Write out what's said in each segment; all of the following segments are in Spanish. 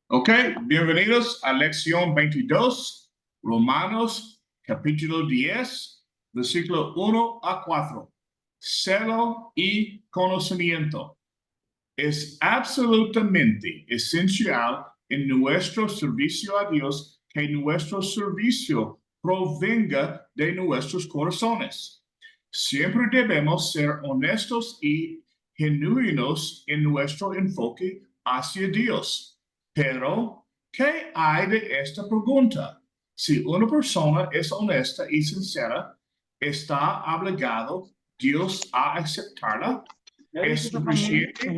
Ok, bienvenidos a lección 22, Romanos capítulo 10, versículo 1 a 4. Celo y conocimiento. Es absolutamente esencial en nuestro servicio a Dios que nuestro servicio provenga de nuestros corazones. Siempre debemos ser honestos y genuinos en nuestro enfoque hacia Dios. Pero, ¿qué hay de esta pregunta? Si una persona es honesta y sincera, ¿está obligado Dios a aceptarla? ¿Es suficiente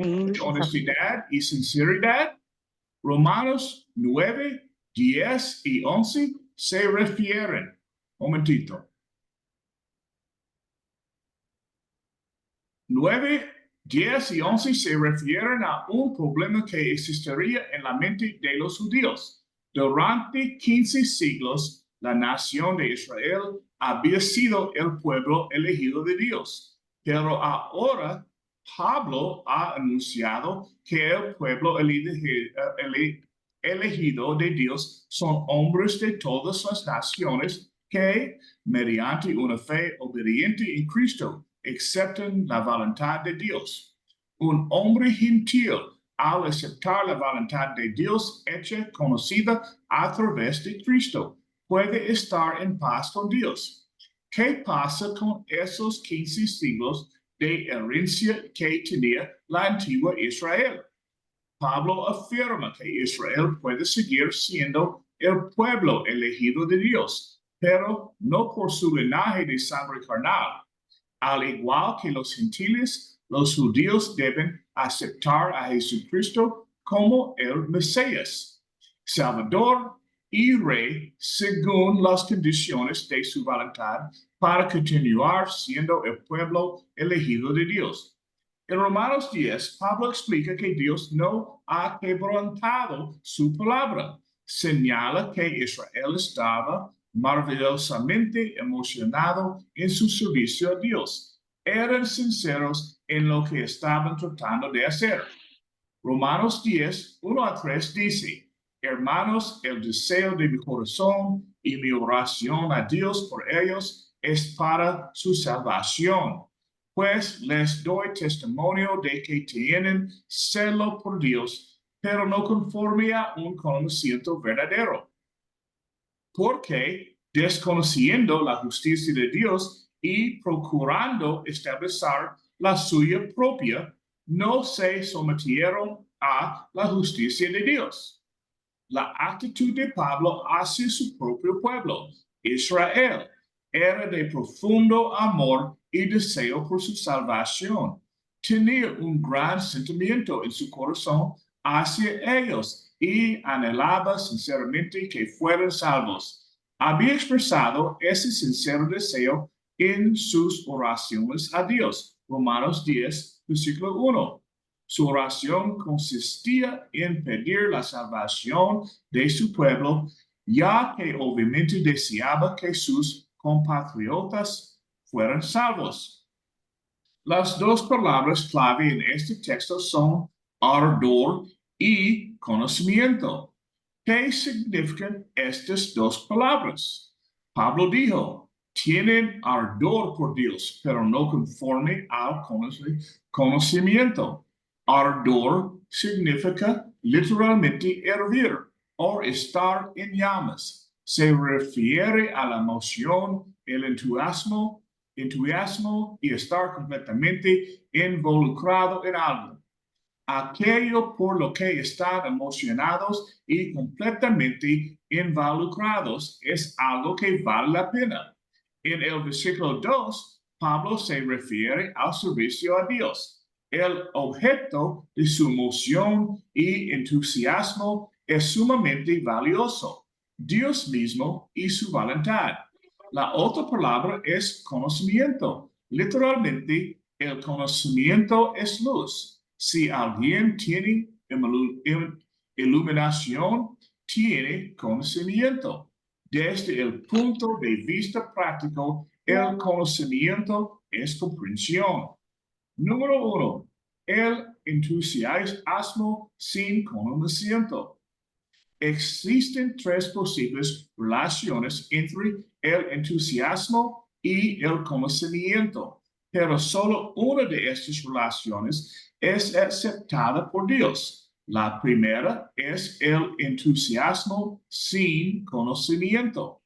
honestidad y sinceridad? Romanos 9, 10 y 11 se refieren. Momentito. 9, 10 y 11 se refieren a un problema que existiría en la mente de los judíos. Durante 15 siglos, la nación de Israel había sido el pueblo elegido de Dios. Pero ahora Pablo ha anunciado que el pueblo elegido de Dios son hombres de todas las naciones que, mediante una fe obediente en Cristo, aceptan la voluntad de Dios. Un hombre gentil, al aceptar la voluntad de Dios hecha conocida a través de Cristo, puede estar en paz con Dios. ¿Qué pasa con esos 15 siglos de herencia que tenía la antigua Israel? Pablo afirma que Israel puede seguir siendo el pueblo elegido de Dios, pero no por su linaje de sangre carnal. Al igual que los gentiles, los judíos deben aceptar a Jesucristo como el Mesías, Salvador y Rey según las condiciones de su voluntad para continuar siendo el pueblo elegido de Dios. En Romanos 10, Pablo explica que Dios no ha quebrantado su palabra. Señala que Israel estaba maravillosamente emocionado en su servicio a Dios. Eran sinceros en lo que estaban tratando de hacer. Romanos 10, 1 a 3 dice, hermanos, el deseo de mi corazón y mi oración a Dios por ellos es para su salvación, pues les doy testimonio de que tienen celo por Dios, pero no conforme a un conocimiento verdadero, porque desconociendo la justicia de Dios y procurando establecer la suya propia, no se sometieron a la justicia de Dios. La actitud de Pablo hacia su propio pueblo, Israel, era de profundo amor y deseo por su salvación. Tenía un gran sentimiento en su corazón hacia ellos y anhelaba sinceramente que fueran salvos. Había expresado ese sincero deseo en sus oraciones a Dios. Romanos 10, versículo 1. Su oración consistía en pedir la salvación de su pueblo, ya que obviamente deseaba que sus compatriotas fueran salvos. Las dos palabras clave en este texto son ardor y conocimiento. ¿Qué significan estas dos palabras? Pablo dijo, tienen ardor por Dios, pero no conforme al conocimiento. Ardor significa literalmente hervir o estar en llamas. Se refiere a la emoción, el entusiasmo y estar completamente involucrado en algo. Aquello por lo que están emocionados y completamente involucrados es algo que vale la pena. En el versículo 2, Pablo se refiere al servicio a Dios. El objeto de su emoción y entusiasmo es sumamente valioso, Dios mismo y su voluntad. La otra palabra es conocimiento. Literalmente, el conocimiento es luz. Si alguien tiene iluminación, tiene conocimiento. Desde el punto de vista práctico, el conocimiento es comprensión. Número 1, el entusiasmo sin conocimiento. Existen tres posibles relaciones entre el entusiasmo y el conocimiento, pero solo una de estas relaciones es aceptada por Dios. La primera es el entusiasmo sin conocimiento.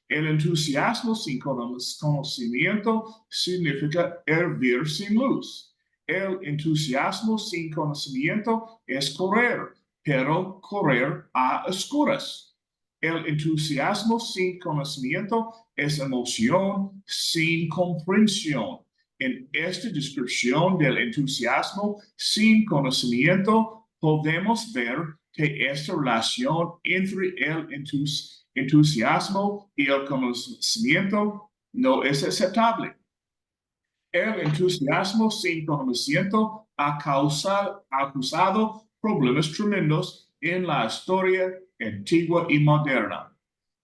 El entusiasmo sin conocimiento significa hervir sin luz. El entusiasmo sin conocimiento es correr, pero correr a oscuras. El entusiasmo sin conocimiento es emoción sin comprensión. En esta descripción del entusiasmo sin conocimiento, podemos ver que esta relación entre el entusiasmo y el conocimiento no es aceptable. El entusiasmo sin conocimiento ha causado problemas tremendos en la historia antigua y moderna.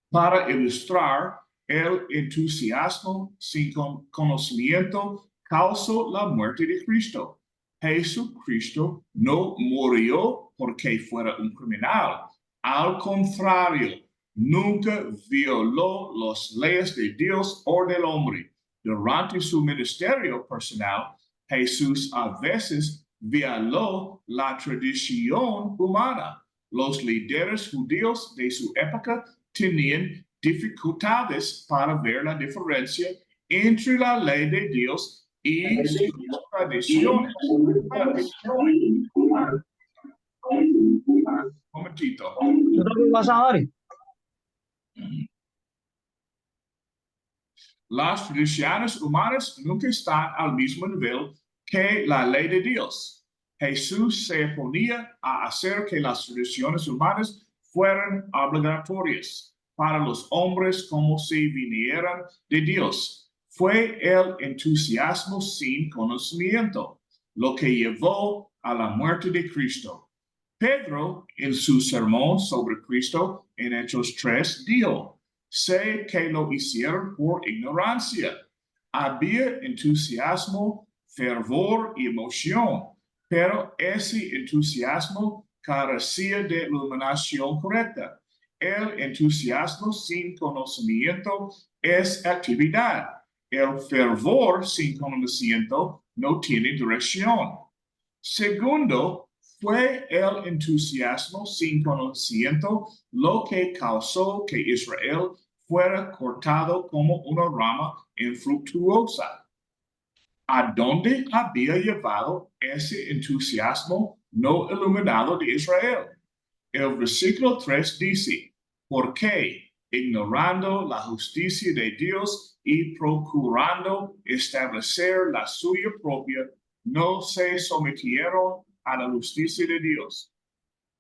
Para ilustrar, el entusiasmo sin conocimiento causó la muerte de Cristo. Jesucristo no murió porque fuera un criminal. Al contrario, nunca violó las leyes de Dios o del hombre. Durante su ministerio personal, Jesús a veces violó la tradición humana. Los líderes judíos de su época tenían dificultades para ver la diferencia entre la ley de Dios y sus tradiciones. Un momentito. Las tradiciones humanas nunca están al mismo nivel que la ley de Dios. Jesús se ponía a hacer que las tradiciones humanas fueran obligatorias para los hombres como si vinieran de Dios. Fue el entusiasmo sin conocimiento lo que llevó a la muerte de Cristo. Pedro, en su sermón sobre Cristo en Hechos 3, dijo: sé que lo hicieron por ignorancia. Había entusiasmo, fervor y emoción, pero ese entusiasmo carecía de iluminación correcta. El entusiasmo sin conocimiento es actividad. El fervor sin conocimiento no tiene dirección. Segundo, fue el entusiasmo sin conocimiento lo que causó que Israel fuera cortado como una rama infructuosa. ¿A dónde había llevado ese entusiasmo no iluminado de Israel? El versículo 3 dice: porque ignorando la justicia de Dios y procurando establecer la suya propia, no se sometieron a la justicia de Dios.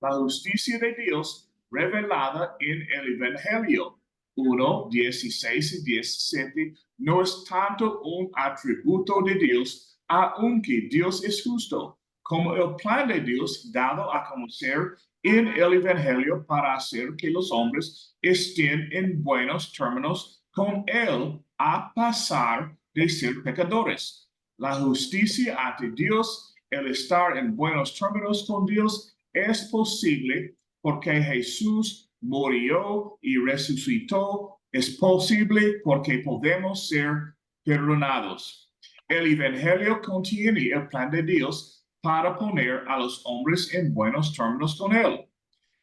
La justicia de Dios revelada en el Evangelio 1, 16 y 17 no es tanto un atributo de Dios, aunque Dios es justo, como el plan de Dios dado a conocer en el Evangelio para hacer que los hombres estén en buenos términos con Él a pasar de ser pecadores. La justicia ante Dios, el estar en buenos términos con Dios, es posible porque Jesús murió y resucitó. Es posible porque podemos ser perdonados. El Evangelio contiene el plan de Dios para poner a los hombres en buenos términos con Él.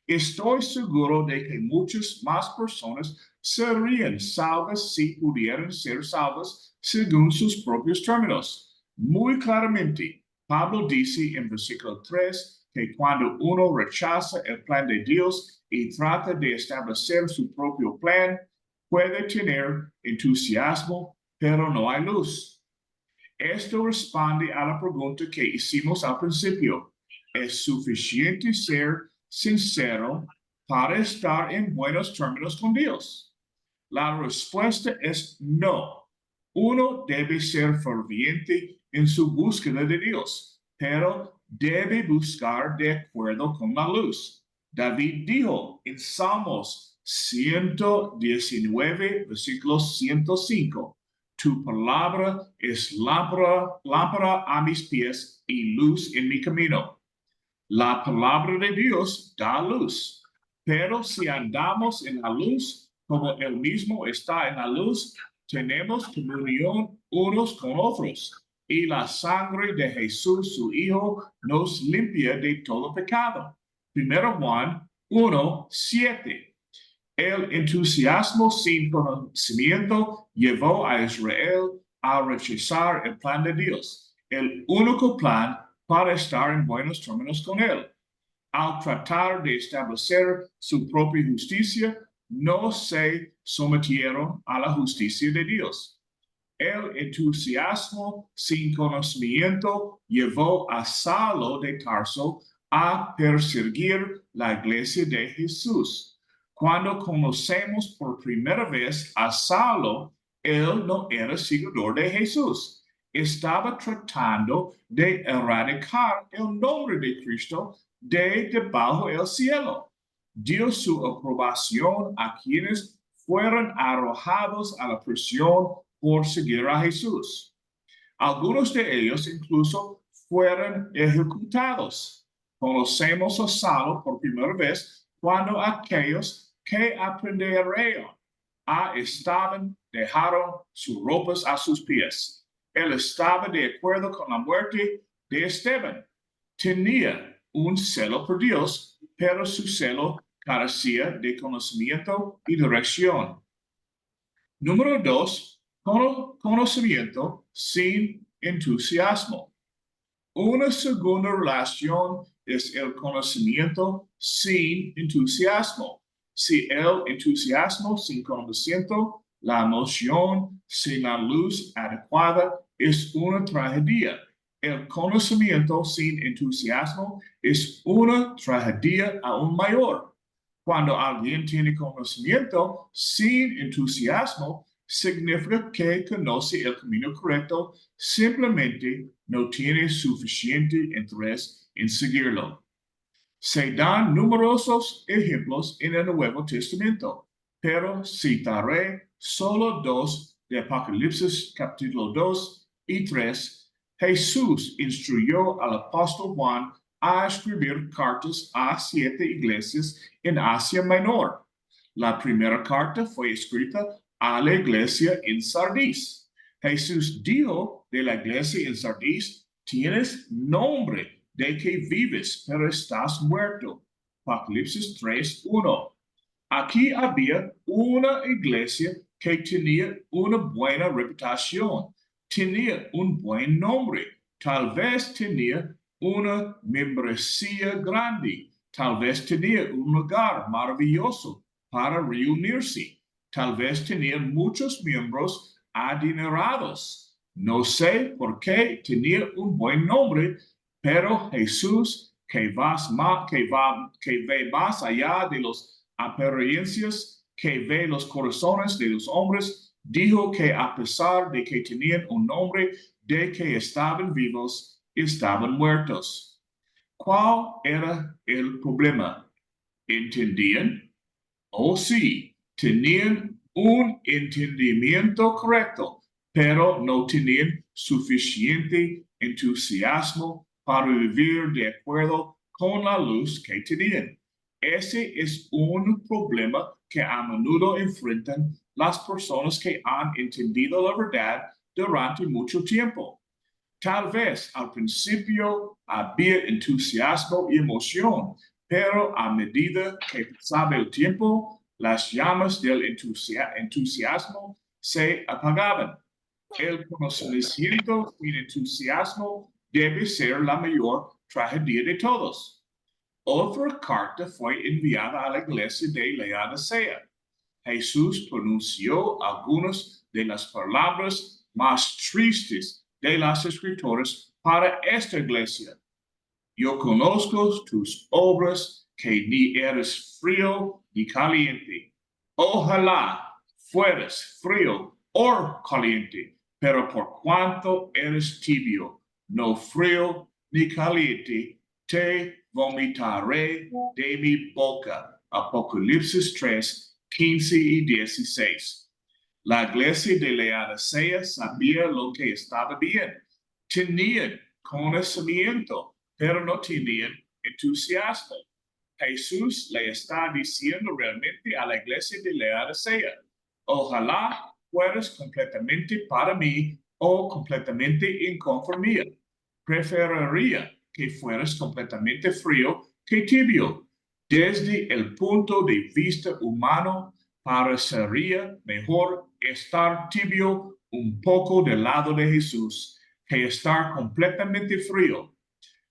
Estoy seguro de que muchas más personas serían salvas si pudieran ser salvas según sus propios términos. Muy claramente, Pablo dice en versículo 3 que cuando uno rechaza el plan de Dios y trata de establecer su propio plan, puede tener entusiasmo, pero no hay luz. Esto responde a la pregunta que hicimos al principio. ¿Es suficiente ser sincero para estar en buenos términos con Dios? La respuesta es no. Uno debe ser ferviente en su búsqueda de Dios, pero debe buscar de acuerdo con la luz. David dijo en Salmos 119, versículo 105, tu palabra es lámpara a mis pies y luz en mi camino. La palabra de Dios da luz. Pero si andamos en la luz, como él mismo está en la luz, tenemos comunión unos con otros. Y la sangre de Jesús, su Hijo, nos limpia de todo pecado. 1 Juan 1:7. El entusiasmo sin conocimiento llevó a Israel a rechazar el plan de Dios, el único plan para estar en buenos términos con él. Al tratar de establecer su propia justicia, no se sometieron a la justicia de Dios. El entusiasmo sin conocimiento llevó a Saulo de Tarso a perseguir la iglesia de Jesús. Cuando conocemos por primera vez a Saulo, él no era seguidor de Jesús. Estaba tratando de erradicar el nombre de Cristo de debajo del cielo. Dio su aprobación a quienes fueron arrojados a la prisión por seguir a Jesús. Algunos de ellos incluso fueron ejecutados. Conocemos a Saulo por primera vez cuando aquellos que aprendieron dejaron sus ropas a sus pies. Él estaba de acuerdo con la muerte de Esteban. Tenía un celo por Dios, pero su celo carecía de conocimiento y dirección. Número 2, conocimiento sin entusiasmo. Una segunda relación es el conocimiento sin entusiasmo. Si el entusiasmo sin conocimiento, la emoción sin la luz adecuada es una tragedia. El conocimiento sin entusiasmo es una tragedia aún mayor. Cuando alguien tiene conocimiento sin entusiasmo, significa que conoce el camino correcto, simplemente no tiene suficiente interés en seguirlo. Se dan numerosos ejemplos en el Nuevo Testamento, pero citaré solo dos de Apocalipsis capítulo 2 y 3. Jesús instruyó al apóstol Juan a escribir cartas a 7 iglesias en Asia Menor. La primera carta fue escrita a la iglesia en Sardis. Jesús dijo de la iglesia en Sardis: tienes nombre de que vives, pero estás muerto. Apocalipsis 3:1. Aquí había una iglesia que tenía una buena reputación, tenía un buen nombre, tal vez tenía una membresía grande, tal vez tenía un lugar maravilloso para reunirse, tal vez tenía muchos miembros adinerados. No sé por qué tenía un buen nombre, pero Jesús, que ve más allá de las apariencias, que ve los corazones de los hombres, dijo que a pesar de que tenían un nombre de que estaban vivos, estaban muertos. ¿Cuál era el problema? ¿Entendían? Oh, sí, tenían un entendimiento correcto, pero no tenían suficiente entusiasmo para vivir de acuerdo con la luz que tenían. Ese es un problema que a menudo enfrentan las personas que han entendido la verdad durante mucho tiempo. Tal vez al principio había entusiasmo y emoción, pero a medida que pasaba el tiempo, las llamas del entusiasmo se apagaban. El conocimiento sin entusiasmo debe ser la mayor tragedia de todos. Otra carta fue enviada a la iglesia de Laodicea. Jesús pronunció algunas de las palabras más tristes de las escrituras para esta iglesia. Yo conozco tus obras, que ni eres frío ni caliente. Ojalá fueras frío o caliente, pero por cuanto eres tibio, no frío ni caliente, te vomitaré de mi boca. Apocalipsis 3:15 y 16. La iglesia de Laodicea sabía lo que estaba bien. Tenían conocimiento, pero no tenían entusiasmo. Jesús le está diciendo realmente a la iglesia de Laodicea: ojalá fueras completamente para mí o completamente en conformidad. Preferiría que fueras completamente frío que tibio. Desde el punto de vista humano, parecería mejor estar tibio un poco del lado de Jesús que estar completamente frío.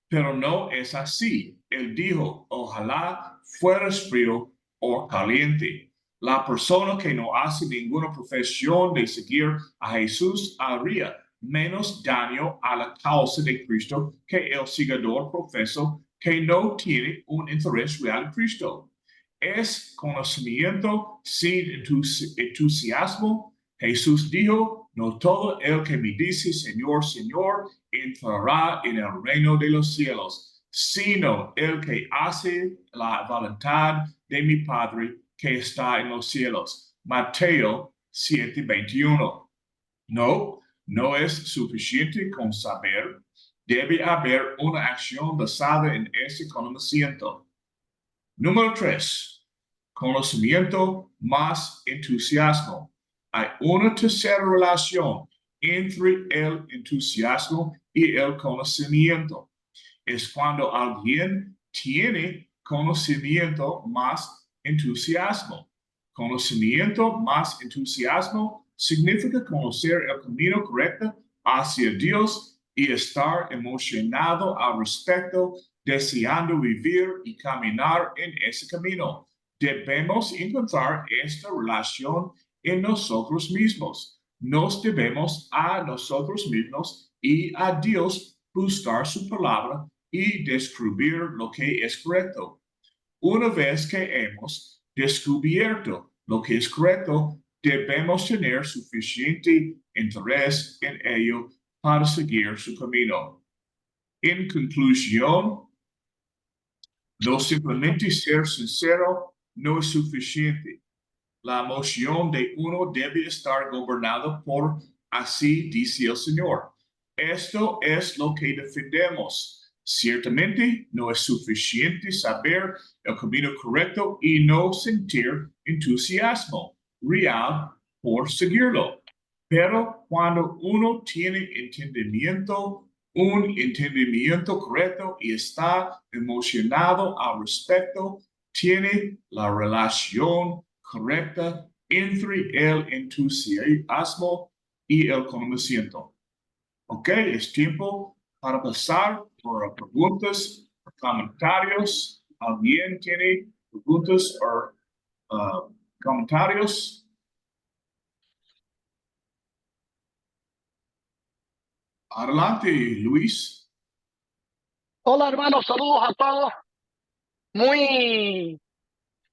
Pero no es así. Él dijo: ojalá fueras frío o caliente. La persona que no hace ninguna profesión de seguir a Jesús haría menos daño a la causa de Cristo que el seguidor profeso que no tiene un interés real en Cristo. Es conocimiento sin entusiasmo. Jesús dijo: no todo el que me dice Señor, Señor, entrará en el reino de los cielos, sino el que hace la voluntad de mi Padre que está en los cielos. Mateo 7:21. No es suficiente con saber. Debe haber una acción basada en ese conocimiento. Número 3. Conocimiento más entusiasmo. Hay una tercera relación entre el entusiasmo y el conocimiento. Es cuando alguien tiene conocimiento más entusiasmo. Conocimiento más entusiasmo significa conocer el camino correcto hacia Dios y estar emocionado al respecto, deseando vivir y caminar en ese camino. Debemos encontrar esta relación en nosotros mismos. Nos debemos a nosotros mismos y a Dios buscar su palabra y descubrir lo que es correcto. Una vez que hemos descubierto lo que es correcto, debemos tener suficiente interés en ello para seguir su camino. En conclusión, no simplemente ser sincero no es suficiente. La emoción de uno debe estar gobernada por así dice el Señor. Esto es lo que defendemos. Ciertamente no es suficiente saber el camino correcto y no sentir entusiasmo real por seguirlo. Pero cuando uno tiene un entendimiento correcto y está emocionado al respecto, tiene la relación correcta entre el entusiasmo y el conocimiento. Ok, es tiempo para pasar por preguntas, comentarios. ¿Alguien tiene preguntas o comentarios? Adelante, Luis. Hola hermanos, saludos a todos. Muy,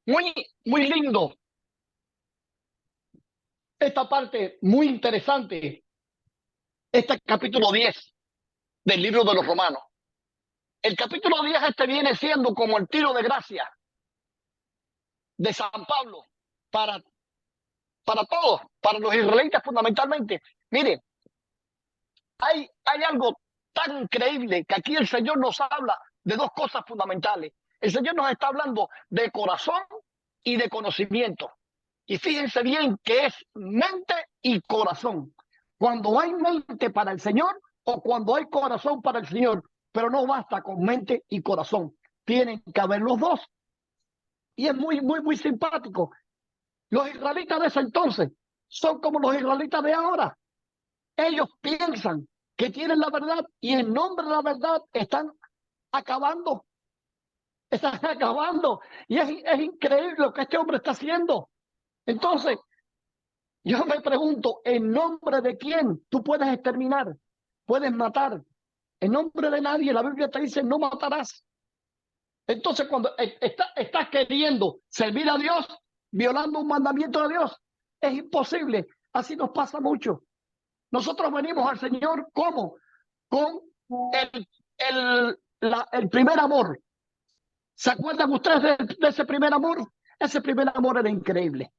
muy lindo. Esta parte muy interesante. Este capítulo 10 del libro de los Romanos. El capítulo 10 viene siendo como el tiro de gracia de San Pablo para todos, para los israelitas fundamentalmente. Miren, hay algo tan increíble que aquí el Señor nos habla de dos cosas fundamentales. El Señor nos está hablando de corazón y de conocimiento. Y fíjense bien que es mente y corazón. Cuando hay mente para el Señor o cuando hay corazón para el Señor, pero no basta con mente y corazón. Tienen que haber los dos. Y es muy simpático. Los israelitas de ese entonces son como los israelitas de ahora. Ellos piensan que tienen la verdad y en nombre de la verdad están acabando. Están acabando. Y es increíble lo que este hombre está haciendo. Entonces, yo me pregunto, ¿en nombre de quién tú puedes exterminar? Puedes matar. En nombre de nadie, la Biblia te dice, no matarás. Entonces, cuando estás queriendo servir a Dios, violando un mandamiento de Dios, es imposible. Así nos pasa mucho. Nosotros venimos al Señor, ¿cómo? Con el primer amor. ¿Se acuerdan ustedes de ese primer amor? Ese primer amor era increíble.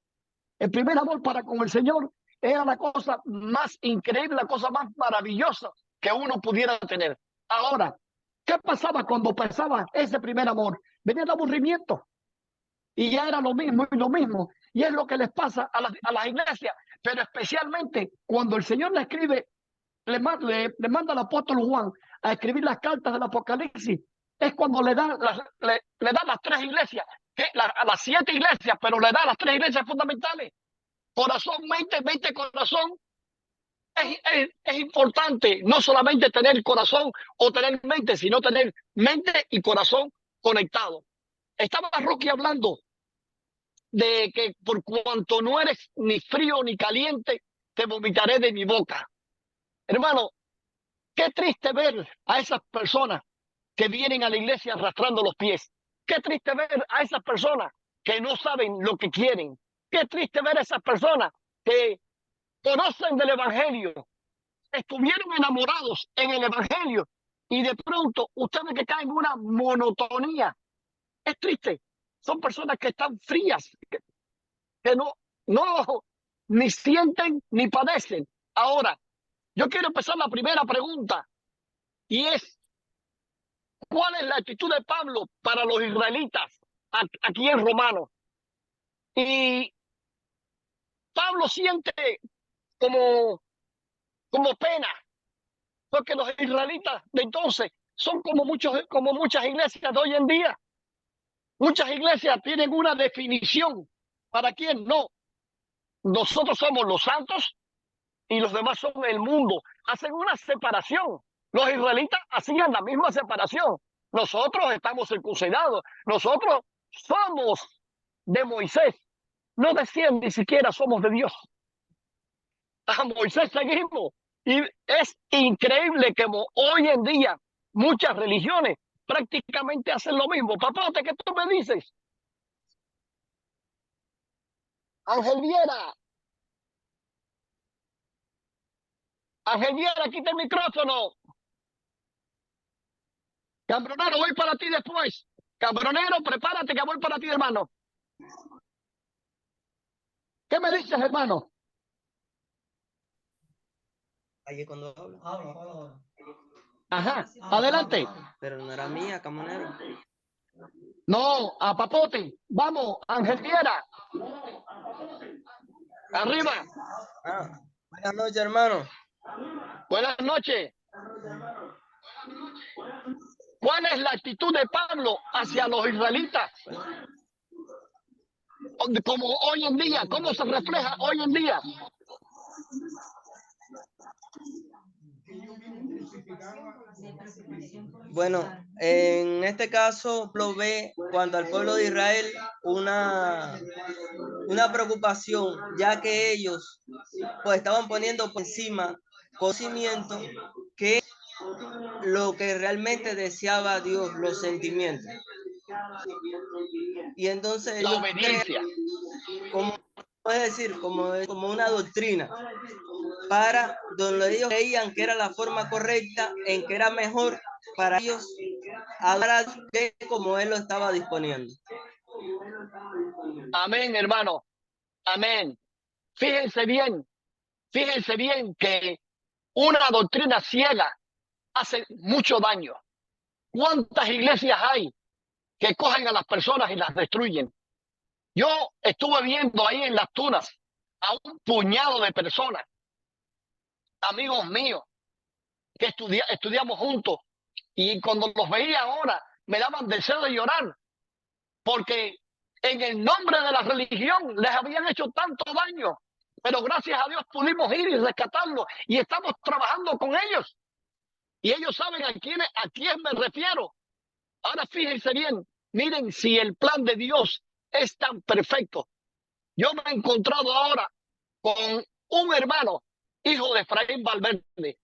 El primer amor para con el Señor era la cosa más increíble, la cosa más maravillosa que uno pudiera tener. Ahora, ¿qué pasaba cuando pasaba ese primer amor? venía el aburrimiento. Y ya era lo mismo y lo mismo. Y es lo que les pasa a las iglesias. Pero especialmente cuando el Señor le escribe, le manda al apóstol Juan a escribir las cartas del Apocalipsis, es cuando le da las tres iglesias, a las 7 iglesias, pero le da las 3 iglesias fundamentales. Corazón, mente, corazón. Es importante no solamente tener corazón o tener mente, sino tener mente y corazón conectados. Estaba Rocky hablando de que por cuanto no eres ni frío ni caliente, te vomitaré de mi boca. Hermano, qué triste ver a esas personas que vienen a la iglesia arrastrando los pies. Qué triste ver a esas personas que no saben lo que quieren. Qué triste ver a esas personas que conocen del evangelio, estuvieron enamorados en el evangelio y de pronto ustedes que caen en una monotonía. Es triste. Son personas que están frías, que no ni sienten ni padecen. Ahora, yo quiero empezar la primera pregunta y es, ¿cuál es la actitud de Pablo para los israelitas aquí en Romanos? Y Pablo siente como, como pena, porque los israelitas de entonces son como muchas iglesias de hoy en día. Muchas iglesias tienen una definición. ¿Para quién? No. Nosotros somos los santos y los demás son el mundo. Hacen una separación. Los israelitas hacían la misma separación. Nosotros estamos circuncidados. Nosotros somos de Moisés. No decían ni siquiera somos de Dios. A Moisés seguimos. Y es increíble que hoy en día muchas religiones prácticamente hacen lo mismo. Papote, ¿qué tú me dices? Ángel Viera. Ángel Viera, quita el micrófono. Cambronero, voy para ti después. Cambronero, prepárate que voy para ti, hermano. ¿Qué me dices, hermano? Allí cuando hablo. Ajá, adelante. Pero no era mía, Camonero. No, a Papote. Vamos, Ángel Viera. Arriba. Buenas noches, hermano. Buenas noches. ¿Cuál es la actitud de Pablo hacia los israelitas? Como hoy en día, ¿cómo se refleja hoy en día? Bueno, en este caso lo ve cuando al pueblo de Israel una preocupación, ya que ellos pues estaban poniendo por encima conocimiento que lo que realmente deseaba Dios, los sentimientos. Y entonces La ellos obediencia. como es decir, como una doctrina para donde ellos creían que era la forma correcta, en que era mejor para ellos adorar a Dios como él lo estaba disponiendo. Amén, hermano. Amén. Fíjense bien que una doctrina ciega hace mucho daño. ¿Cuántas iglesias hay que cogen a las personas y las destruyen? Yo estuve viendo ahí en Las Tunas a un puñado de personas, amigos míos, que estudiamos juntos, y cuando los veía ahora me daban deseo de llorar, porque en el nombre de la religión les habían hecho tanto daño, pero gracias a Dios pudimos ir y rescatarlos y estamos trabajando con ellos. Y ellos saben a quién me refiero. Ahora fíjense bien, miren si el plan de Dios es tan perfecto. Yo me he encontrado ahora con un hermano, hijo de Efraín Valverde.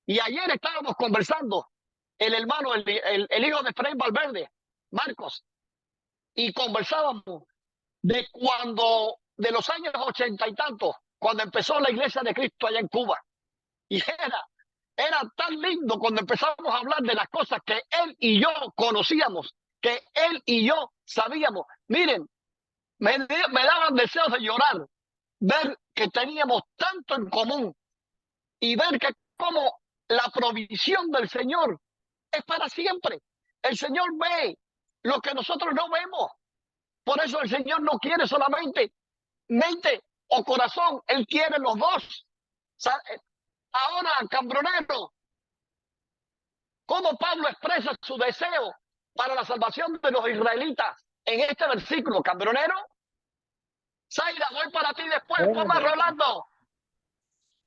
Y ayer estábamos conversando, el hermano, el hijo de Efraín Valverde, Marcos, y conversábamos de los años 80 y tantos, cuando empezó la Iglesia de Cristo allá en Cuba. Y era tan lindo cuando empezamos a hablar de las cosas que él y yo conocíamos, que él y yo sabíamos. Miren, me daban deseos de llorar, ver que teníamos tanto en común y ver que como la provisión del Señor es para siempre. El Señor ve lo que nosotros no vemos. Por eso el Señor no quiere solamente mente o corazón, Él quiere los dos. Ahora, Cambronero, ¿cómo Pablo expresa su deseo para la salvación de los israelitas en este versículo, Cambronero? Zaira, voy para ti después, toma Rolando.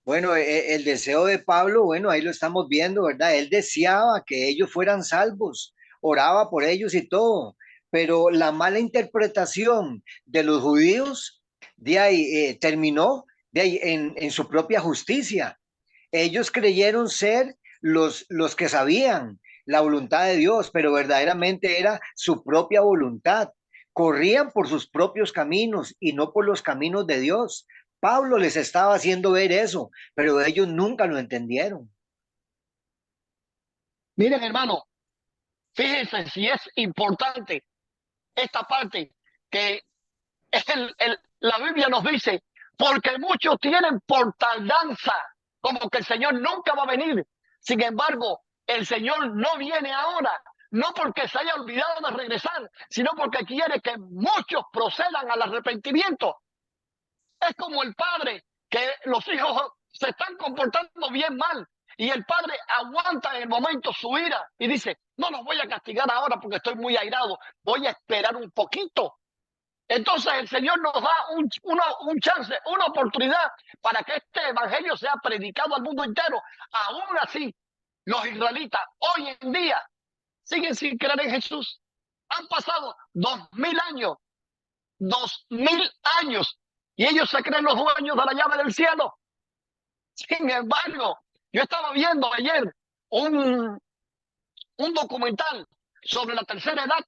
Bueno, el deseo de Pablo, bueno, ahí lo estamos viendo, ¿verdad? Él deseaba que ellos fueran salvos, oraba por ellos y todo, pero la mala interpretación de los judíos de ahí terminó de ahí en su propia justicia. Ellos creyeron ser los que sabían la voluntad de Dios, pero verdaderamente era su propia voluntad. Corrían por sus propios caminos y no por los caminos de Dios. Pablo les estaba haciendo ver eso, pero ellos nunca lo entendieron. Miren, hermano, fíjense si es importante esta parte que la Biblia nos dice, porque muchos tienen por tardanza, como que el Señor nunca va a venir. Sin embargo, el Señor no viene ahora, no porque se haya olvidado de regresar, sino porque quiere que muchos procedan al arrepentimiento. Es como el padre, que los hijos se están comportando bien mal y el padre aguanta en el momento su ira y dice, no los voy a castigar ahora porque estoy muy airado, voy a esperar un poquito. Entonces el Señor nos da un chance, una oportunidad para que este evangelio sea predicado al mundo entero. Aún así, los israelitas hoy en día siguen sin creer en Jesús. Han pasado 2000 años, 2000 años, y ellos se creen los dueños de la llave del cielo. Sin embargo, yo estaba viendo ayer un documental sobre la tercera edad,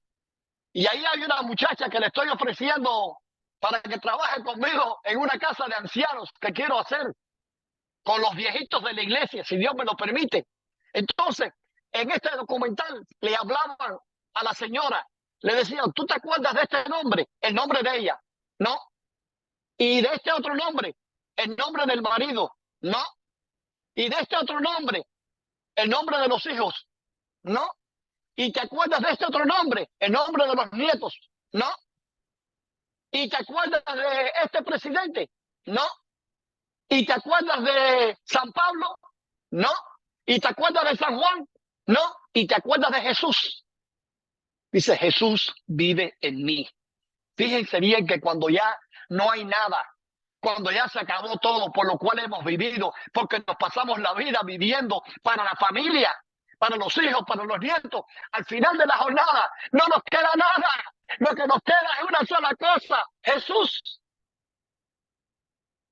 y ahí hay una muchacha que le estoy ofreciendo para que trabaje conmigo en una casa de ancianos que quiero hacer con los viejitos de la iglesia, si Dios me lo permite. Entonces, en este documental le hablaban a la señora, le decían, ¿tú te acuerdas de este nombre? El nombre de ella, ¿no? Y de este otro nombre, el nombre del marido, ¿no? Y de este otro nombre, el nombre de los hijos, ¿no? ¿Y te acuerdas de este otro nombre? El nombre de los nietos, ¿no? ¿Y te acuerdas de este presidente? No. ¿Y te acuerdas de San Pablo? No. ¿Y te acuerdas de San Juan? No. ¿Y te acuerdas de Jesús? Dice, Jesús vive en mí. Fíjense bien que cuando ya no hay nada, cuando ya se acabó todo por lo cual hemos vivido, porque nos pasamos la vida viviendo para la familia, para los hijos, para los nietos, al final de la jornada no nos queda nada. Lo que nos queda es una sola cosa, Jesús.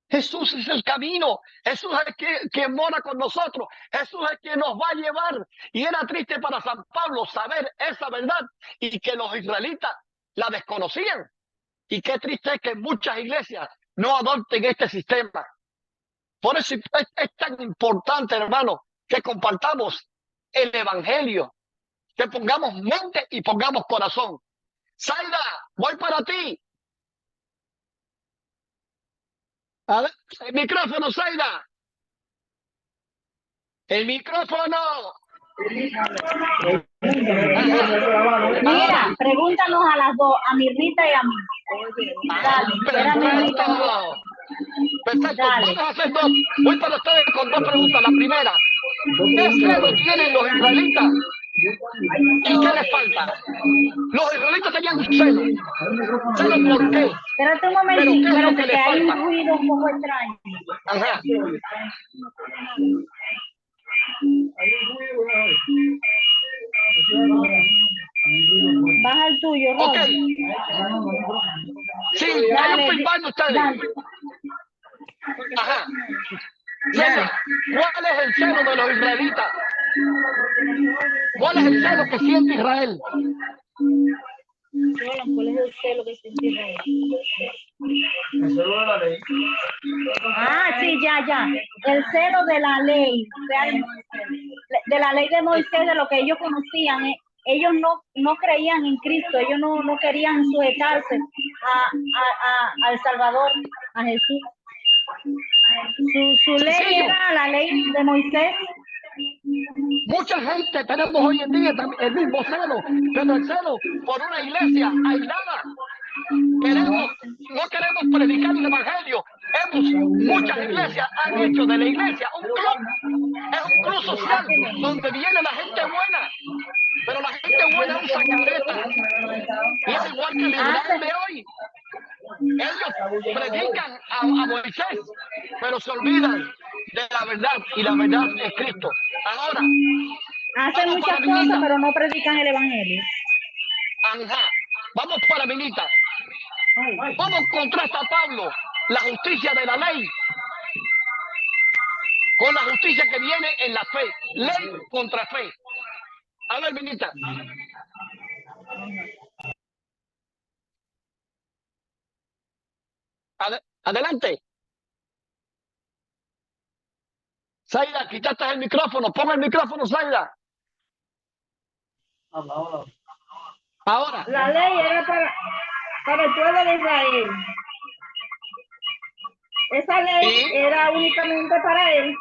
Jesús es el camino, Jesús es quien mora con nosotros, Jesús es quien nos va a llevar. Y era triste para San Pablo saber esa verdad y que los israelitas la desconocían. Y qué triste es que muchas iglesias no adopten este sistema. Por eso es tan importante, hermano, que compartamos el evangelio, que pongamos mente y pongamos corazón. Zaira, voy para ti. A ver, el micrófono, Zaira. El micrófono. Mira, pregúntanos a las dos, a Mirrita y a mí. Dale, perfecto. Perfecto, vamos a hacer dos. Voy para ustedes con dos preguntas. La primera, ¿qué celo tienen los israelitas? ¿Y qué les falta? Los israelitas tenían un celo. ¿Celo por qué? Espérate un momentito, espérate que hay un ruido un poco extraño. Ajá. Baja el tuyo, Rob. Ok. Sí, hay un feedback de ustedes. Dale. Ajá. Zaira, ¿cuál es el celo de los israelitas? ¿Cuál es el celo que siente Israel? ¿Cuál es el celo que siente Israel? El celo de la ley. Ah, sí, ya. El celo de la ley, de la ley de Moisés, de lo que ellos conocían. Ellos no creían en Cristo, ellos no querían sujetarse al Salvador, a Jesús. Su ley era la ley de Moisés, Mucha gente tenemos hoy en día el mismo celo, pero el celo por una iglesia aislada. No queremos predicar el evangelio. Muchas iglesias han hecho de la iglesia un club. Es un club social donde viene la gente buena. Pero la gente buena usa careta. Y es igual que el Israel de hoy. Ellos predican a Moisés, pero se olvidan de la verdad. Y la verdad es Cristo. Ahora, hacen muchas cosas, pero no predican el evangelio. Ajá. Vamos para Milita. ¿Cómo contrasta Pablo la justicia de la ley con la justicia que viene en la fe? Ley contra fe. A ver, Milita. Adelante. Zaida, quitaste el micrófono. Pon el micrófono, Zaida. Ahora. La ley era para el pueblo de Israel. Esa ley era únicamente para él.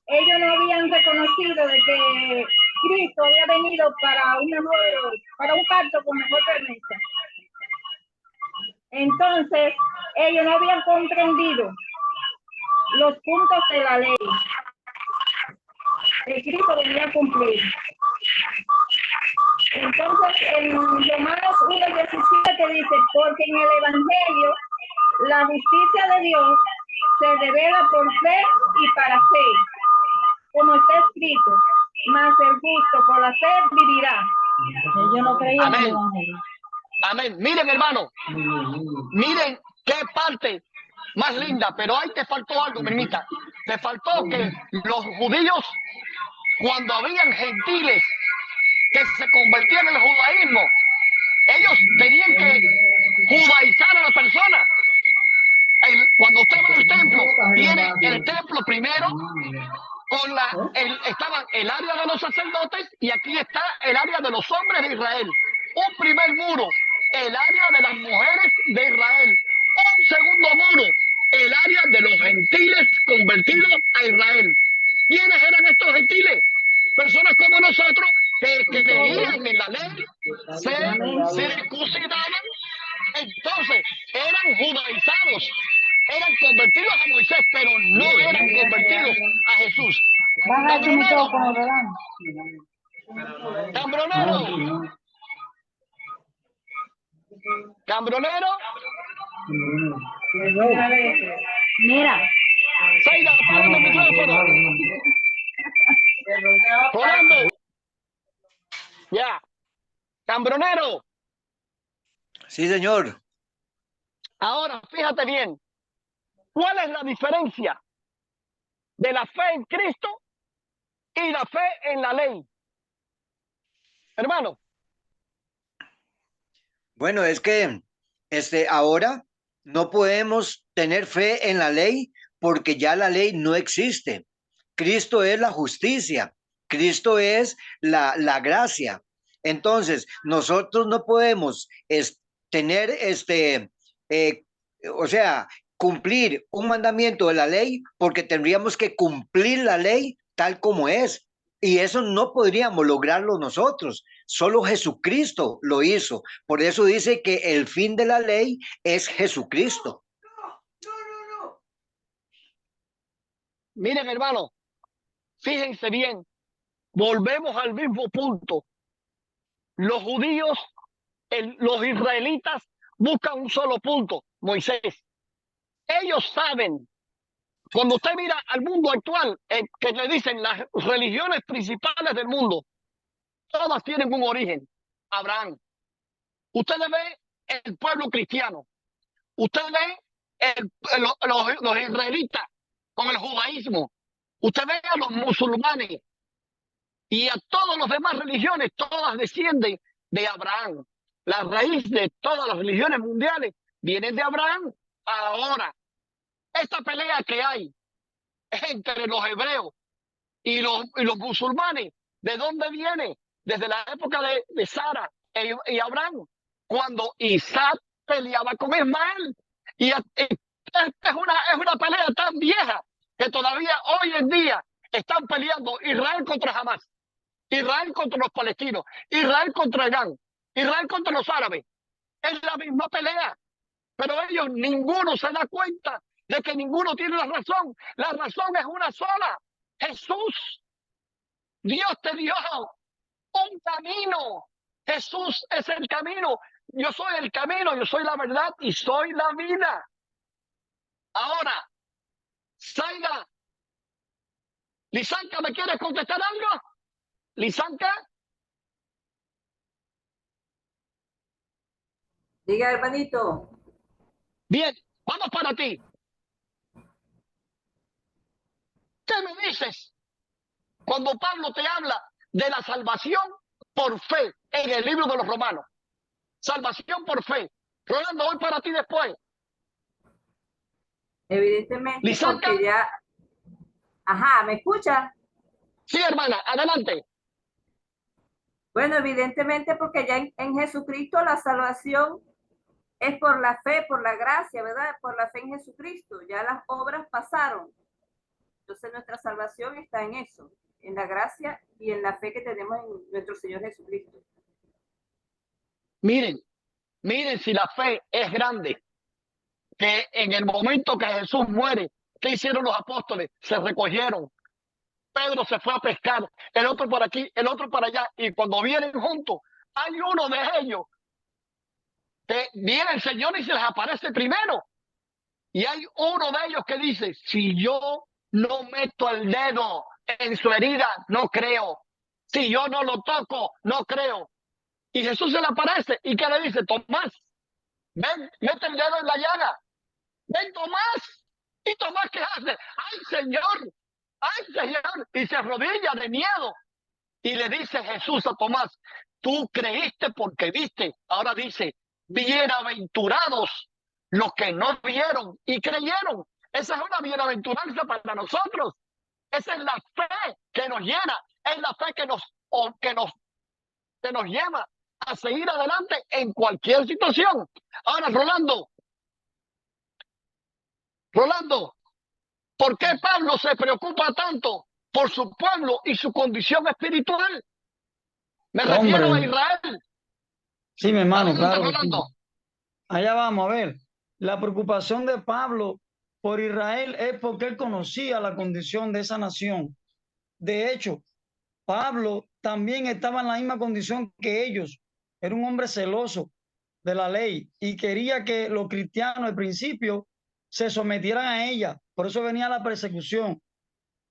Ellos no habían reconocido de que Cristo había venido para un pacto con mejor promesa. Entonces, ellos no habían comprendido los puntos de la ley que Cristo venía a cumplir. Entonces, en Romanos 1:17 dice, porque en el Evangelio la justicia de Dios se revela por fe y para fe, como está escrito, mas el justo por la fe vivirá. Ellos no creían en el Evangelio. Amén. Miren, hermano, miren qué parte más linda, pero ahí te faltó algo, Mirmita. Te faltó que los judíos, cuando habían gentiles que se convertían en el judaísmo, ellos tenían que judaizar a la persona. Cuando usted va al templo, tiene el templo primero, estaban el área de los sacerdotes y aquí está el área de los hombres de Israel. Un primer muro, el área de las mujeres de Israel. Un segundo muro, el área de los gentiles convertidos a Israel. ¿Quiénes eran estos gentiles? Personas como nosotros que creían en la ley, se circuncidaban, entonces eran judaizados, eran convertidos a Moisés, pero no eran convertidos a Jesús. Cambronero. Cambronero. Mira. Zaida, apágame el micrófono. Rolando. Ya. Cambronero. Sí, señor. Ahora, fíjate bien. ¿Cuál es la diferencia de la fe en Cristo y la fe en la ley? Hermano. Bueno, es que ahora no podemos tener fe en la ley porque ya la ley no existe. Cristo es la justicia, Cristo es la gracia. Entonces, nosotros no podemos tener o sea, cumplir un mandamiento de la ley porque tendríamos que cumplir la ley tal como es. Y eso no podríamos lograrlo nosotros. Solo Jesucristo lo hizo. Por eso dice que el fin de la ley es Jesucristo. Miren, hermano, fíjense bien, volvemos al mismo punto. Los judíos, los israelitas buscan un solo punto, Moisés. Ellos saben, cuando usted mira al mundo actual, que le dicen las religiones principales del mundo, todas tienen un origen, Abraham. Usted le ve el pueblo cristiano, usted ve los israelitas con el judaísmo, usted ve a los musulmanes y a todas las demás religiones, todas descienden de Abraham. La raíz de todas las religiones mundiales viene de Abraham. Ahora, esta pelea que hay entre los hebreos y los musulmanes, ¿de dónde viene? Desde la época de Sara y Abraham, cuando Isaac peleaba con Ismael. Y esta es una pelea tan vieja que todavía hoy en día Están peleando Israel contra Hamas, Israel contra los palestinos, Israel contra Irán, Israel contra los árabes. Es la misma pelea. Pero ellos, ninguno se da cuenta de que ninguno tiene la razón. La razón es una sola. Jesús. Dios te dio un camino. Jesús es el camino. Yo soy el camino, yo soy la verdad y soy la vida. Ahora, Zaida. Lisanka, ¿me quieres contestar algo? Lisanka. Diga, hermanito. Bien, vamos para ti. ¿Qué me dices cuando Pablo te habla de la salvación por fe en el libro de los Romanos? Salvación por fe. Rolando, voy para ti después. Evidentemente, Lisanka. porque ya... Ajá, ¿me escucha? Sí, hermana, adelante. Bueno, evidentemente porque ya en Jesucristo la salvación es por la fe, por la gracia, ¿verdad? Por la fe en Jesucristo. Ya las obras pasaron. Entonces nuestra salvación está en eso, en la gracia y en la fe que tenemos en nuestro Señor Jesucristo. Miren si la fe es grande, que en el momento que Jesús muere, ¿qué hicieron los apóstoles? Se recogieron. Pedro se fue a pescar, el otro por aquí, el otro para allá, y cuando vienen juntos, hay uno de ellos que viene el Señor y se les aparece primero. Y hay uno de ellos que dice, si yo no meto el dedo en su herida, no creo. Si yo no lo toco, no creo. Y Jesús se le aparece y ¿qué le dice? Tomás, ven, mete el dedo en la llaga. Ven, Tomás. ¿Y Tomás qué hace? ¡Ay, Señor! ¡Ay, Señor! Y se arrodilla de miedo. Y le dice Jesús a Tomás, tú creíste porque viste. Ahora dice, bienaventurados los que no vieron y creyeron. Esa es una bienaventuranza para nosotros. Esa es la fe que nos llena. Es la fe que nos lleva a seguir adelante en cualquier situación. Ahora, Rolando, ¿por qué Pablo se preocupa tanto por su pueblo y su condición espiritual? Me refiero a Israel. Sí, mi hermano, Adelante, claro. Rolando. Allá vamos a ver. La preocupación de Pablo por Israel es porque él conocía la condición de esa nación. De hecho, Pablo también estaba en la misma condición que ellos. Era un hombre celoso de la ley y quería que los cristianos al principio se sometieran a ella. Por eso venía la persecución.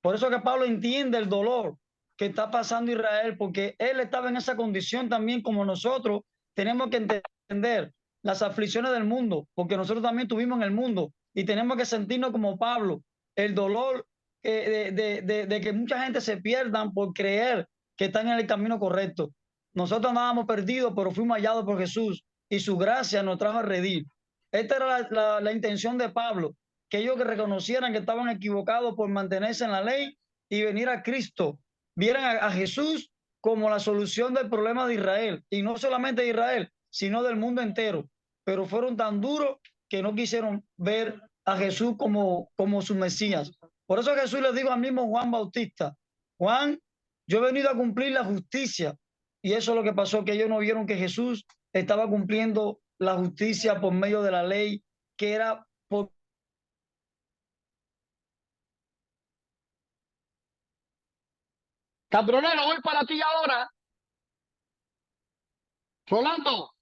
Por eso que Pablo entiende el dolor que está pasando Israel, porque él estaba en esa condición también como nosotros. Tenemos que entender las aflicciones del mundo, porque nosotros también estuvimos en el mundo y tenemos que sentirnos como Pablo, el dolor de que mucha gente se pierdan por creer que están en el camino correcto. Nosotros andábamos perdidos, pero fuimos hallados por Jesús y su gracia nos trajo a redimir. Esta era la intención de Pablo, que ellos que reconocieran que estaban equivocados por mantenerse en la ley y venir a Cristo, vieran a Jesús como la solución del problema de Israel, y no solamente de Israel, sino del mundo entero. Pero fueron tan duros que no quisieron ver a Jesús como su Mesías. Por eso Jesús le dijo al mismo Juan Bautista, Juan, yo he venido a cumplir la justicia. Y eso es lo que pasó, que ellos no vieron que Jesús estaba cumpliendo la justicia por medio de la ley, que era por... Cabronero, voy para ti ahora. Rolando.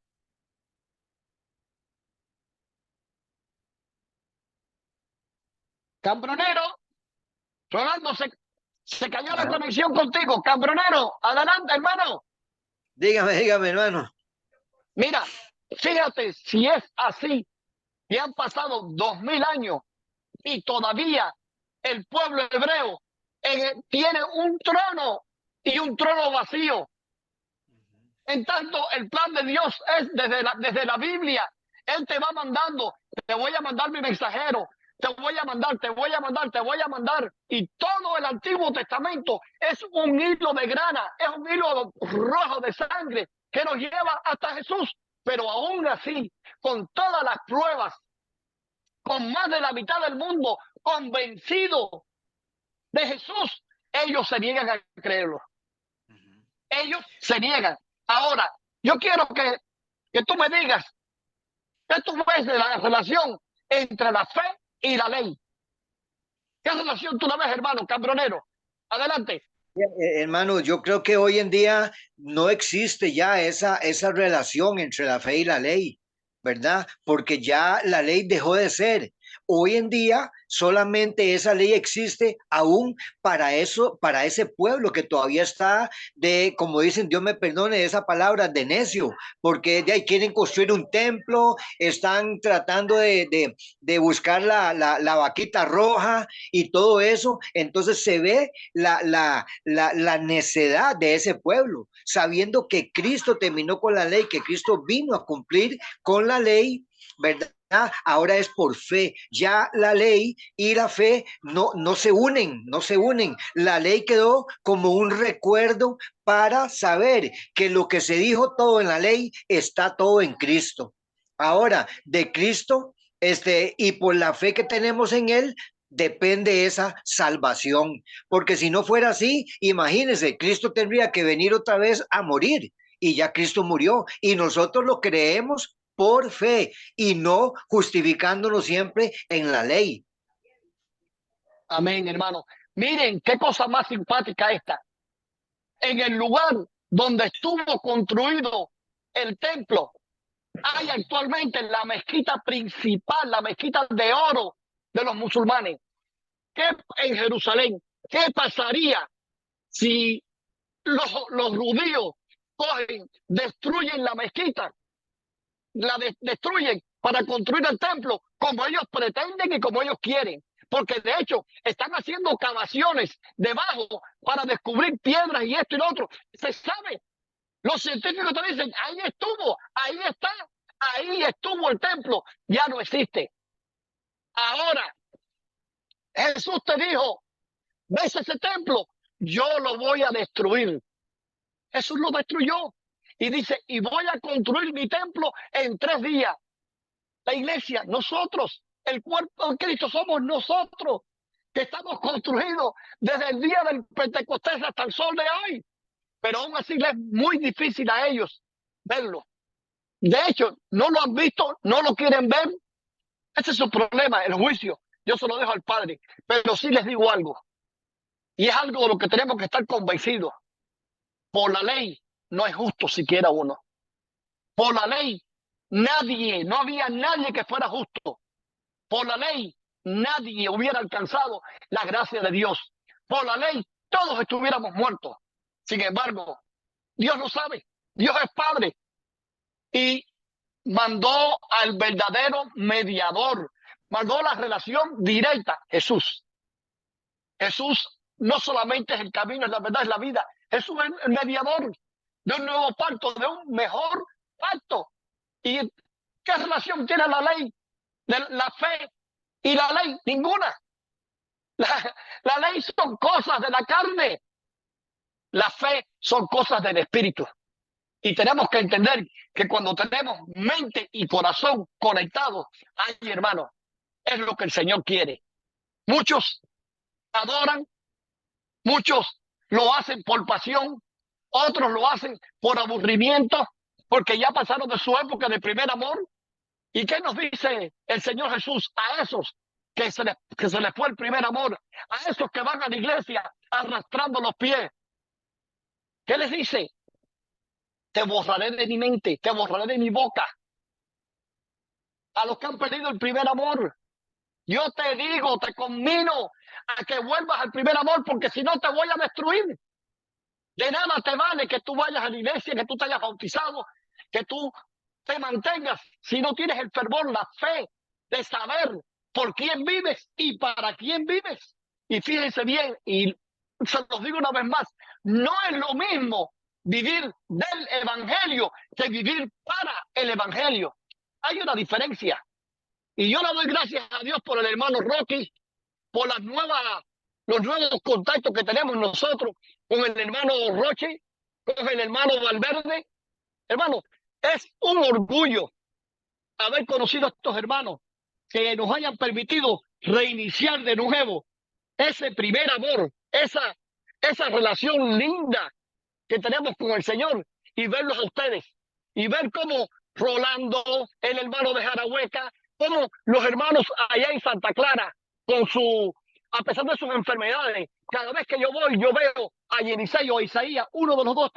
Cabronero. Rolando, se cayó la conexión contigo. Cabronero, adelante, hermano. Dígame, hermano. Mira, fíjate si es así, y han pasado 2000 años y todavía el pueblo hebreo tiene un trono y un trono vacío. En tanto, el plan de Dios es desde la Biblia. Él te va mandando, te voy a mandar mi mensajero, te voy a mandar, te voy a mandar, te voy a mandar. Y todo el Antiguo Testamento es un hilo de grana, es un hilo rojo de sangre que nos lleva hasta Jesús. Pero aún así, con todas las pruebas, con más de la mitad del mundo convencido de Jesús, ellos se niegan a creerlo. Ellos se niegan. Ahora, yo quiero que tú me digas qué tú ves de la relación entre la fe y la ley. ¿Qué relación tú la ves, hermano Cambronero? Adelante. Hermano, yo creo que hoy en día no existe ya esa relación entre la fe y la ley, ¿verdad? Porque ya la ley dejó de ser. Hoy en día solamente esa ley existe aún para eso, para ese pueblo que todavía está como dicen, Dios me perdone esa palabra, de necio, porque de ahí quieren construir un templo, están tratando de buscar la vaquita roja y todo eso. Entonces se ve la necedad de ese pueblo, sabiendo que Cristo terminó con la ley, que Cristo vino a cumplir con la ley, ¿verdad? Ahora es por fe. Ya la ley y la fe no se unen, no se unen. La ley quedó como un recuerdo para saber que lo que se dijo todo en la ley está todo en Cristo. Ahora, de Cristo, y por la fe que tenemos en Él, depende esa salvación. Porque si no fuera así, imagínense, Cristo tendría que venir otra vez a morir. Y ya Cristo murió. Y nosotros lo creemos por fe y no justificándonos siempre en la ley. Amén, hermano. Miren qué cosa más simpática esta. En el lugar donde estuvo construido el templo, hay actualmente la mezquita principal, la mezquita de oro de los musulmanes. ¿Qué en Jerusalén? ¿Qué pasaría si los judíos cogen, destruyen la mezquita, destruyen para construir el templo como ellos pretenden y como ellos quieren? Porque de hecho están haciendo cavaciones debajo para descubrir piedras y esto y lo otro. Se sabe. Los científicos te dicen, ahí estuvo, ahí está, ahí estuvo el templo, ya no existe. Ahora, Jesús te dijo, ¿ves ese templo? Yo lo voy a destruir. Jesús lo destruyó. Y dice, y voy a construir mi templo en 3 días. La iglesia, nosotros, el cuerpo de Cristo somos nosotros, que estamos construidos desde el día del Pentecostés hasta el sol de hoy. Pero aún así les es muy difícil a ellos verlo. De hecho, no lo han visto, no lo quieren ver. Ese es su problema, el juicio. Yo se lo dejo al Padre. Pero sí les digo algo. Y es algo de lo que tenemos que estar convencidos. Por la ley no es justo siquiera uno. Por la ley nadie, no había nadie que fuera justo. Por la ley nadie hubiera alcanzado la gracia de Dios. Por la ley todos estuviéramos muertos. Sin embargo, Dios lo sabe. Dios es Padre. Y mandó al verdadero mediador. Mandó la relación directa. Jesús. Jesús no solamente es el camino, es la verdad, es la vida. Jesús es el mediador de un nuevo pacto, de un mejor pacto. ¿Y qué relación tiene la ley, de la fe y la ley? Ninguna. La ley son cosas de la carne. La fe son cosas del espíritu. Y tenemos que entender que cuando tenemos mente y corazón conectados, ay, hermano, es lo que el Señor quiere. Muchos adoran, muchos lo hacen por pasión, otros lo hacen por aburrimiento, porque ya pasaron de su época de primer amor. ¿Y qué nos dice el Señor Jesús a esos que se les fue el primer amor? A esos que van a la iglesia arrastrando los pies. ¿Qué les dice? Te borraré de mi mente, te borraré de mi boca. A los que han perdido el primer amor, yo te digo, te conmino a que vuelvas al primer amor, porque si no te voy a destruir. De nada te vale que tú vayas a la iglesia, que tú te hayas bautizado, que tú te mantengas si no tienes el fervor, la fe de saber por quién vives y para quién vives. Y fíjense bien, y se los digo una vez más, no es lo mismo vivir del evangelio que vivir para el evangelio. Hay una diferencia. Y yo le doy gracias a Dios por el hermano Rocky, por los nuevos contactos que tenemos nosotros con el hermano Roche, con el hermano Valverde. Hermano, es un orgullo haber conocido a estos hermanos que nos hayan permitido reiniciar de nuevo ese primer amor, esa relación linda que tenemos con el Señor y verlos a ustedes y ver cómo Rolando, el hermano de Jarahueca, como los hermanos allá en Santa Clara, a pesar de sus enfermedades, cada vez que yo voy, yo veo a Yenisei o a Isaías, uno de los dos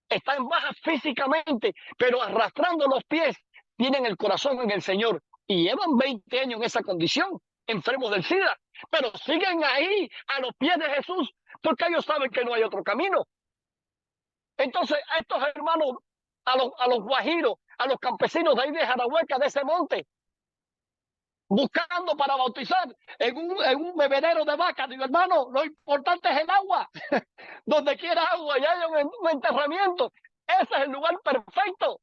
está en baja físicamente, pero arrastrando los pies, tienen el corazón en el Señor y llevan 20 años en esa condición, enfermos del SIDA, pero siguen ahí a los pies de Jesús porque ellos saben que no hay otro camino. Entonces, a estos hermanos, a los guajiros, a los campesinos de ahí de Jarahueca, de ese monte, buscando para bautizar en un bebedero de vacas, digo, hermano, lo importante es el agua. Donde quiera agua y haya un enterramiento, ese es el lugar perfecto.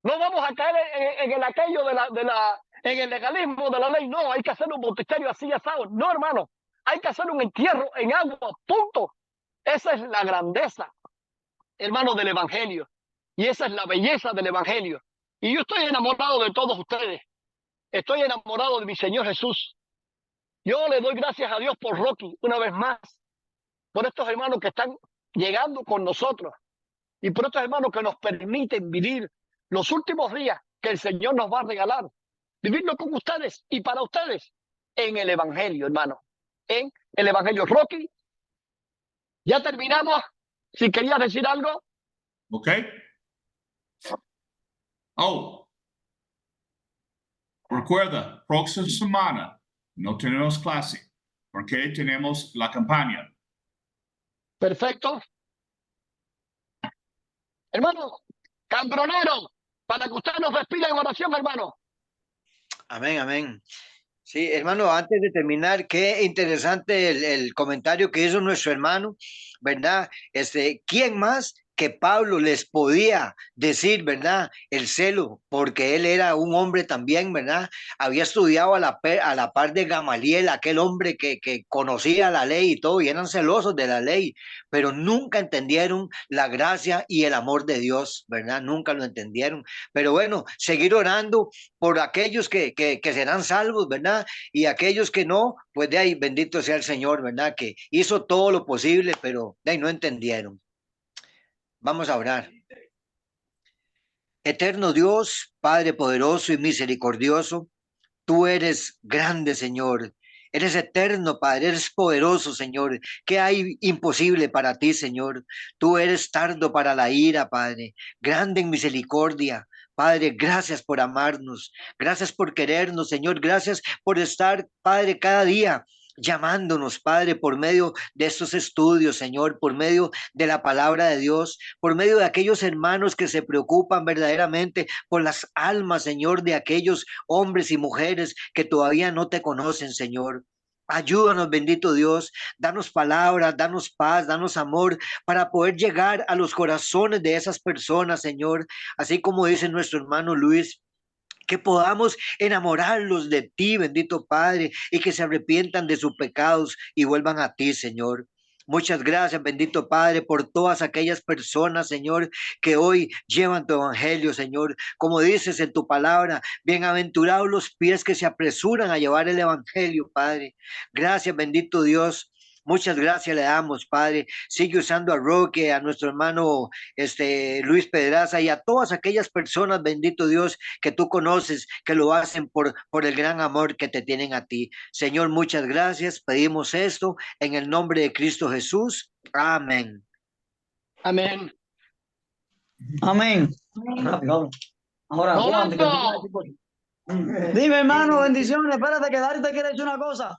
No vamos a caer en aquello en el legalismo de la ley. No, hay que hacer un bautisterio así asado. No, hermano, hay que hacer un entierro en agua, punto. Esa es la grandeza, hermano, del evangelio. Y esa es la belleza del evangelio. Y yo estoy enamorado de todos ustedes. Estoy enamorado de mi Señor Jesús. Yo le doy gracias a Dios por Rocky una vez más, por estos hermanos que están llegando con nosotros y por estos hermanos que nos permiten vivir los últimos días que el Señor nos va a regalar, vivirlo con ustedes y para ustedes en el evangelio, hermano, en el evangelio. Rocky, ya terminamos. Si querías decir algo. Ok. Oh, recuerda, próxima semana no tenemos clase porque tenemos la campaña. Perfecto. Hermano, Cambronero, para que usted nos despida en oración, hermano. Amén, amén. Sí, hermano, antes de terminar, qué interesante el comentario que hizo nuestro hermano, ¿verdad? ¿Quién más que Pablo les podía decir, ¿verdad? El celo, porque él era un hombre también, ¿verdad? Había estudiado a la par de Gamaliel, aquel hombre que conocía la ley y todo, y eran celosos de la ley, pero nunca entendieron la gracia y el amor de Dios, ¿verdad? Nunca lo entendieron. Pero bueno, seguir orando por aquellos que serán salvos, ¿verdad? Y aquellos que no, pues de ahí, bendito sea el Señor, ¿verdad? Que hizo todo lo posible, pero de ahí no entendieron. Vamos a orar. Eterno Dios, Padre poderoso y misericordioso, tú eres grande, Señor. Eres eterno, Padre, eres poderoso, Señor. ¿Qué hay imposible para ti, Señor? Tú eres tardo para la ira, Padre, grande en misericordia. Padre, gracias por amarnos, gracias por querernos, Señor, gracias por estar, Padre, cada día llamándonos, Padre, por medio de estos estudios, Señor, por medio de la palabra de Dios, por medio de aquellos hermanos que se preocupan verdaderamente por las almas, Señor, de aquellos hombres y mujeres que todavía no te conocen, Señor. Ayúdanos, bendito Dios, danos palabras, danos paz, danos amor para poder llegar a los corazones de esas personas, Señor, así como dice nuestro hermano Luis, que podamos enamorarlos de ti, bendito Padre, y que se arrepientan de sus pecados y vuelvan a ti, Señor. Muchas gracias, bendito Padre, por todas aquellas personas, Señor, que hoy llevan tu evangelio, Señor. Como dices en tu palabra, bienaventurados los pies que se apresuran a llevar el evangelio, Padre. Gracias, bendito Dios. Muchas gracias le damos, Padre. Sigue usando a Roque, a nuestro hermano Luis Pedraza y a todas aquellas personas, bendito Dios, que tú conoces, que lo hacen por el gran amor que te tienen a ti. Señor, muchas gracias. Pedimos esto en el nombre de Cristo Jesús. Amén. Amén. Amén. Rápido. Ahora, Juan, Rolando. dime, hermano, bendiciones. Espérate, que Dari te quiere decir una cosa.